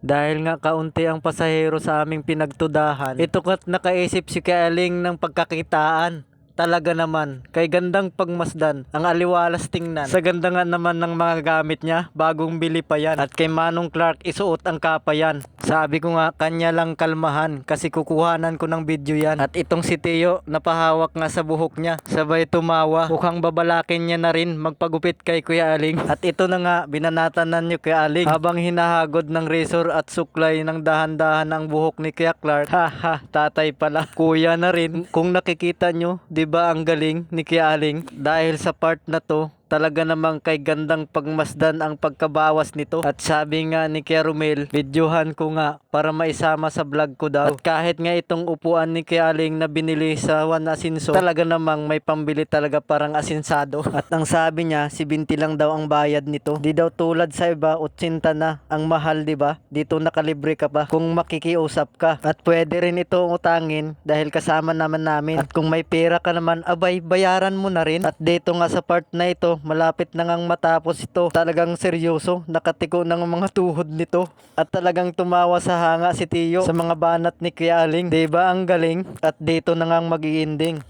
Dahil nga kaunti ang pasahero sa aming pinagtudahan, ito ka't nakaisip si Kaling ng pagkakitaan. Talaga naman, kay gandang pagmasdan, ang aliwalas tingnan. Sa ganda nga naman ng mga gamit niya, bagong bili pa yan. At kay Manong Clark, isuot ang kapa yan. Sabi ko nga, kanya lang kalmahan, kasi kukuhanan ko ng video yan. At itong si Teo, napahawak nga sa buhok niya, sabay tumawa. Mukhang babalakin niya na rin magpagupit kay Kuya Aling. At ito na nga, binanatanan niyo Kuya Aling, habang hinahagod ng razor at suklay ng dahan-dahan ang buhok ni Kuya Clark. Haha, tatay pala. Kuya na rin. Kung nakikita nyo, diba ang galing ni Kuya Aling? Dahil sa part na to, talaga namang kay gandang pagmasdan ang pagkabawas nito. At sabi nga ni Kuya Romel, videohan ko nga para maisama sa vlog ko daw. At kahit nga itong upuan ni Kuya Aling na binili sa Juan Asinso, talaga namang may pambili talaga parang asinsado. At ang sabi niya, 70 lang daw ang bayad nito. Di daw tulad sa iba, 80 na ang mahal, diba? Dito nakalibre ka pa kung makikiusap ka. At pwede rin itong utangin dahil kasama naman namin. At kung may pera ka naman, abay, bayaran mo na rin. At dito nga sa part na ito, malapit na ngang matapos ito. Talagang seryoso, nakatiko ng mga tuhod nito. At talagang tumawa sa hanga si Tio sa mga banat ni Kuya Aling. Diba ang galing? At dito na ngang mag-i-ending.